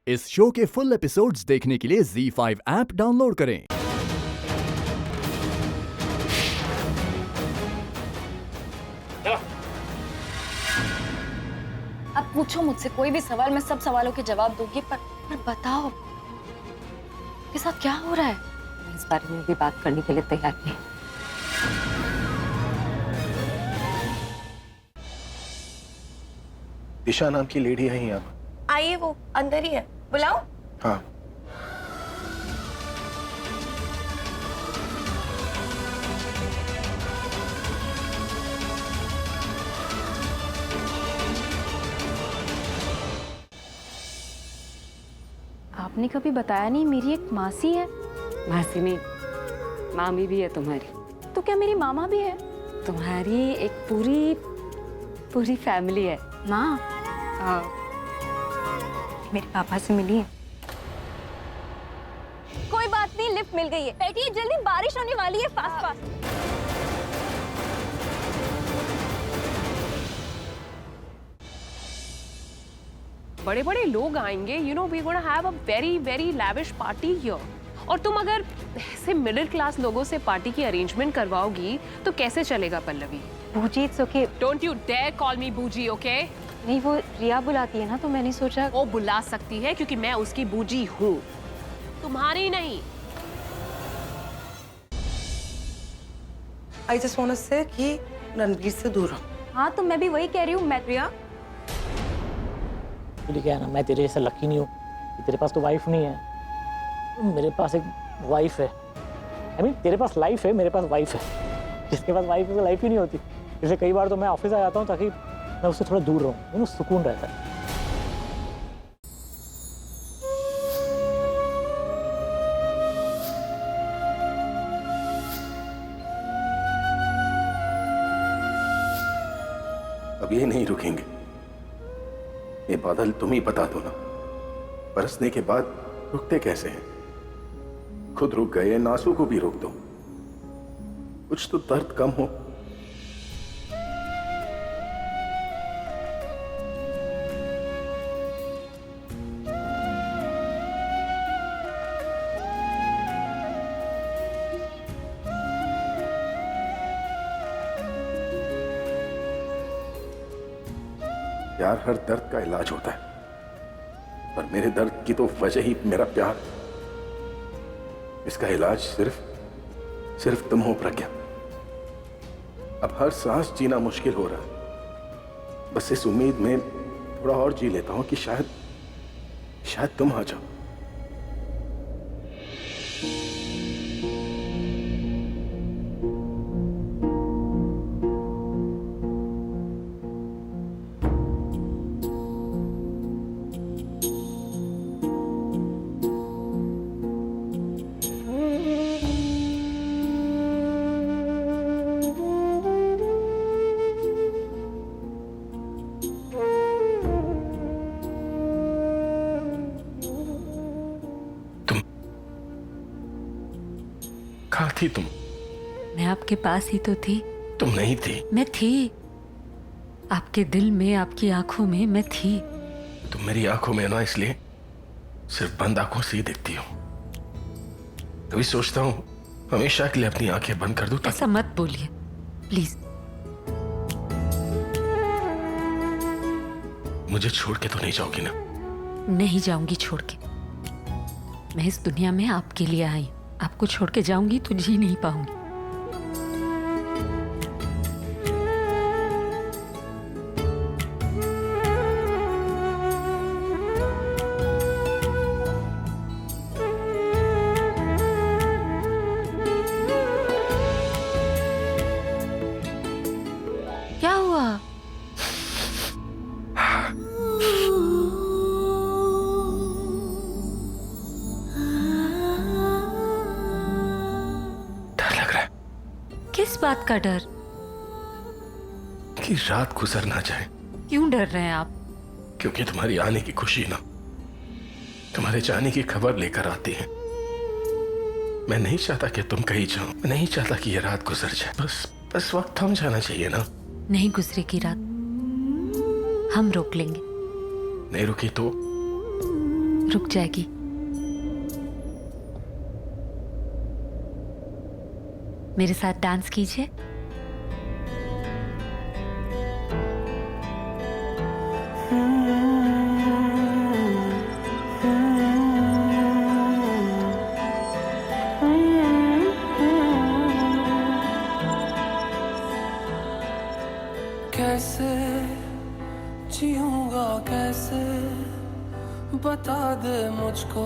इस शो के full episodes देखने के लिए ZEE5 ऐप डाउनलोड करें। अब पूछो मुझसे कोई भी सवाल, मैं सब सवालों के जवाब दूंगी, पर बताओ के साथ क्या हो रहा है? मैं इस बारे में भी बात करने के लिए तैयार नहीं। दिशा नाम की लेडी है यहाँ। आइए, वो अंदर ही है, बुलाओ। हाँ। आपने कभी बताया नहीं, मेरी एक मासी है। मासी नहीं, मामी भी है तुम्हारी। तो क्या मेरी मामा भी है? तुम्हारी एक पूरी फैमिली है। माँ, मेरे पापा से मिली है। कोई बात नहीं, लिफ्ट मिल गई है। बैठिए, जल्दी बारिश होने वाली है। Fast fast. बड़े बड़े लोग आएंगे, you know we gonna have a very very lavish party here. और तुम अगर ऐसे मिडिल क्लास लोगों से पार्टी की अरेंजमेंट करवाओगी तो कैसे चलेगा पल्लवी? बूजी, it's okay. Don't you dare call me बूजी, ओके? नहीं, वो रिया बुलाती है ना, तो मैंने सोचा। वो बुला सकती है क्योंकि मैं उसकी बूजी हूँ, तुम्हारी नहीं। I just want to say कि रणवीर से दूर रहो। हाँ, तो मैं भी वही कह रही हूँ। मैं रिया, एक्चुअली क्या है ना, मैं तेरे जैसा लकी नहीं हूँ कि तेरे पास तो वाइफ नहीं है। मेरे पास एक वाइफ है। आई मीन तेरे पास लाइफ है, मेरे पास वाइफ है। जिसके पास वाइफ है वो लाइफ ही नहीं होती। इसलिए कई बार तो मैं ऑफिस आ जाता हूँ ताकि मैं उससे थोड़ा दूर रहूँ, सुकून रहता है। अब ये नहीं रुकेंगे। ये बादल तुम ही बता दो ना, बरसने के बाद रुकते कैसे हैं? खुद रुक गए, नासू को भी रोक दो। कुछ तो दर्द कम हो। यार, हर दर्द का इलाज होता है, पर मेरे दर्द की तो वजह ही मेरा प्यार। इसका इलाज सिर्फ तुम हो प्रज्ञा। अब हर सांस जीना मुश्किल हो रहा है। बस इस उम्मीद में थोड़ा और जी लेता हूं कि शायद तुम आ जाओ। कहाँ थी तुम? मैं आपके पास ही तो थी। तुम नहीं थी। मैं थी, आपके दिल में, आपकी आंखों में मैं थी। तुम मेरी आंखों में ना, इसलिए सिर्फ बंद आंखों से ही दिखती हो। कभी सोचता हूँ हमेशा के लिए अपनी आंखें बंद कर दूं। ऐसा मत बोलिए प्लीज। मुझे छोड़ के तो नहीं जाओगी ना? नहीं जाऊंगी छोड़ के। मैं इस दुनिया में आपके लिए आई। आपको छोड़ के जाऊंगी तो जी नहीं पाऊंगी। क्या हुआ? किस बात का डर? कि रात गुजर ना जाए। क्यों डर रहे हैं आप? क्योंकि तुम्हारी आने की खुशी ना तुम्हारे जाने की खबर लेकर आती है। मैं नहीं चाहता कि तुम कहीं जाओ। मैं नहीं चाहता कि ये रात गुजर जाए। बस वक्त थम जाना चाहिए ना। नहीं गुजरेगी रात, हम रोक लेंगे। नहीं रुकी तो रुक जाएगी। मेरे साथ डांस कीजिए। कैसे जीऊंगा कैसे बता दे मुझको।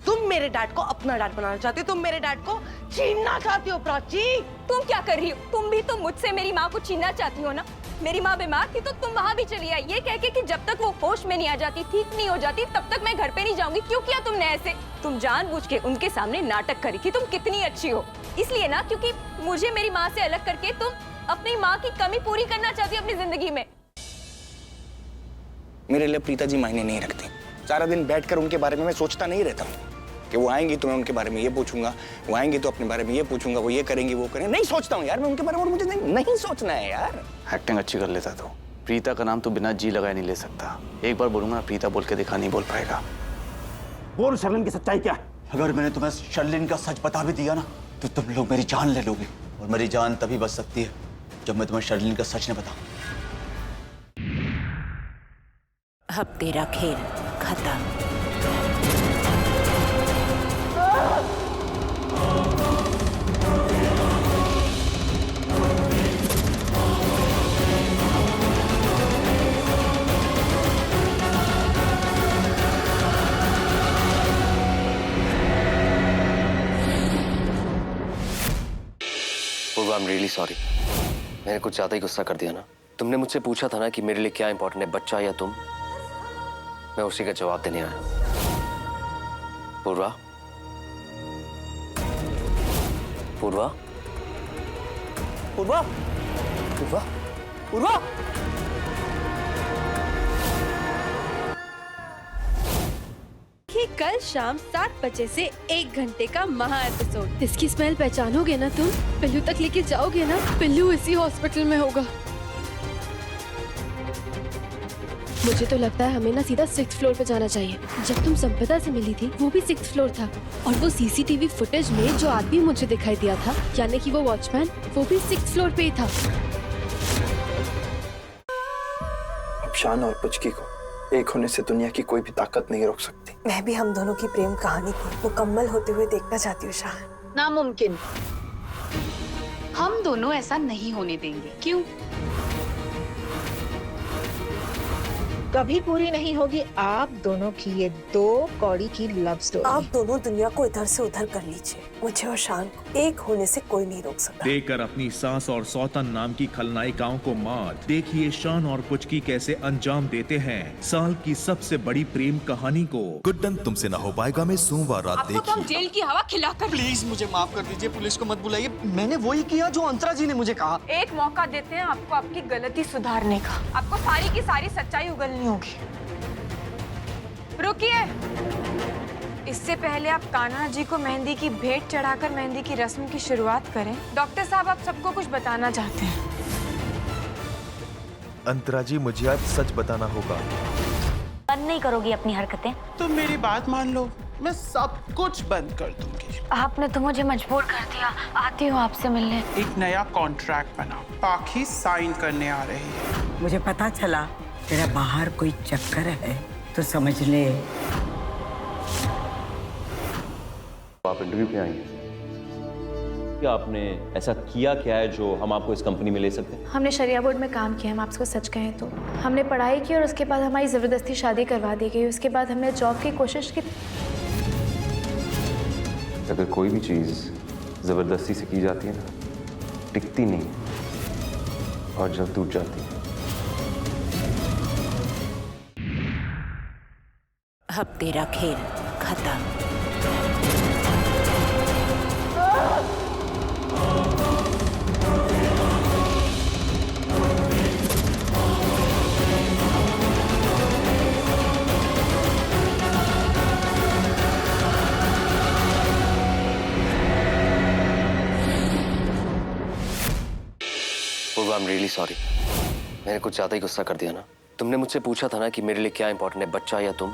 तुम मेरे डैड को अपना डैड बनाना चाहती हो, तुम मेरे डैड को छीनना चाहती हो प्राची। तुम क्या कर रही हो? तुम भी तो मुझसे मेरी माँ को छीनना चाहती हो ना। मेरी माँ बीमार थी तो तुम वहाँ भी चली आई, ये कह के कि जब तक वो होश में नहीं आ जाती, ठीक नहीं हो जाती, तब तक मैं घर पे नहीं जाऊंगी। क्यों किया तुमने ऐसे? तुम जानबूझ के उनके सामने नाटक करी कि तुम कितनी अच्छी हो, इसलिए ना, क्योंकि मुझे मेरी माँ से अलग करके तुम अपनी माँ की कमी पूरी करना चाहती हो अपनी जिंदगी में। मेरे लिए प्रीता जी मायने नहीं रखती। सारा दिन बैठकर उनके बारे में मैं सोचता नहीं रहता हूँ कि वो आएंगी तो मैं उनके बारे में ये पूछूंगा, वो आएंगी तो अपने बारे में ये पूछूंगा, वो ये करेंगी वो करेंगे। नहीं सोचता हूँ यार मैं उनके बारे में, मुझे नहीं सोचना है यार। एक्टिंग अच्छी कर लेता तो प्रीता का नाम तो बिना जी लगाए नहीं ले सकता। एक बार बोलूंगा प्रीता बोल के दिखा, नहीं बोल पाएगा। बोल शर्लिन की सच्चाई क्या है? अगर मैंने तुम्हें शर्लिन का सच बता भी दिया ना तो तुम लोग मेरी जान ले लोगे, और मेरी जान तभी बच सकती है जब मैं तुम्हें शर्लिन का सच न बताऊं। अब तेरा खेल खत्म। I'm really sorry. मैंने कुछ ज्यादा ही गुस्सा कर दिया ना। तुमने मुझसे पूछा था ना कि मेरे लिए क्या इंपॉर्टेंट है, बच्चा या तुम। मैं उसी का जवाब देने आया। पूर्वा, पूर्वा, पूर्वा, पूर्वा, पूर्वा। कि कल शाम 7 बजे से 1 घंटे का महा एपिसोड। इसकी स्मेल पहचानोगे ना तुम? पिल्लू तक लेके जाओगे ना? पिल्लू इसी हॉस्पिटल में होगा। मुझे तो लगता है हमें ना सीधा 6th फ्लोर पे जाना चाहिए। जब तुम संपदा से मिली थी वो भी 6th फ्लोर था, और वो सीसीटीवी फुटेज में जो आदमी मुझे दिखाई दिया था, यानी कि वो वॉचमैन, वो भी 6th फ्लोर पे ही था। अब शान और पुचकी को एक होने से दुनिया की कोई भी ताकत नहीं रोक सकती। मैं भी हम दोनों की प्रेम कहानी को मुकम्मल होते हुए देखना चाहती हूँ शान। नामुमकिन। हम दोनों ऐसा नहीं होने देंगे। क्यों? कभी पूरी नहीं होगी आप दोनों की ये 2 कौड़ी की लव स्टोरी। आप दोनों दुनिया को इधर से उधर कर लीजिए, मुझे और शान को एक होने से कोई नहीं रोक सकता। देकर अपनी सास और सौतन नाम की खलनायिकाओं को मात, देखिए शान और पुचकी कैसे अंजाम देते हैं साल की सबसे बड़ी प्रेम कहानी को। गुड्डन तुमसे ना हो पाएगा में सोमवार रात देखिए। तो जेल की हवा खिलाकर। प्लीज मुझे माफ कर दीजिए, पुलिस को मत बुलाइए। मैंने वही किया जो अंतरा जी ने मुझे कहा। एक मौका देते हैं आपको आपकी गलती सुधारने का। आपको सारी की सारी सच्चाई उगलनी होगी। रुकिए, इससे पहले आप कान्हा जी को मेहंदी की भेंट चढ़ाकर मेहंदी की रस्म की शुरुआत करें। डॉक्टर साहब, आप सबको कुछ बताना चाहते हैं। अंतरा जी, मुझे आज सच बताना होगा। बंद नहीं करोगी अपनी हरकतें? तुम मेरी बात मान लो, मैं सब कुछ बंद कर दूंगी। आपने तो मुझे मजबूर कर दिया। आती हूँ आपसे मिलने। एक नया कॉन्ट्रैक्ट बना, पाखी साइन करने आ रही है। मुझे पता चला तेरा बाहर कोई चक्कर है तो समझ ले। आप इंटरव्यू पे आएंगे? क्या आपने ऐसा किया क्या है जो हम आपको इस कंपनी में ले सकते हैं? हमने शरिया बोर्ड में काम किया, हम आपको सच कहें तो। हमने पढ़ाई की और उसके बाद हमारी ज़बरदस्ती शादी करवा दी गई। उसके बाद हमने जॉब की कोशिश की। अगर कोई भी चीज़ ज़बरदस्ती से की जाती है ना, टिकती नहीं और जब टूट जाती है। अब तेरा खेल खत्म। I am really sorry. मैंने कुछ ज्यादा ही गुस्सा कर दिया ना। तुमने मुझसे पूछा था ना कि मेरे लिए क्या इंपॉर्टेंट है, बच्चा या तुम।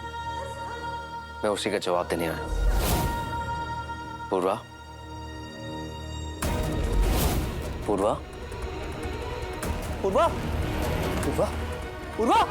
मैं उसी का जवाब देने आया। पूर्वा, पूर्वा, पूर्वा, पूर्वा, पूर्वा।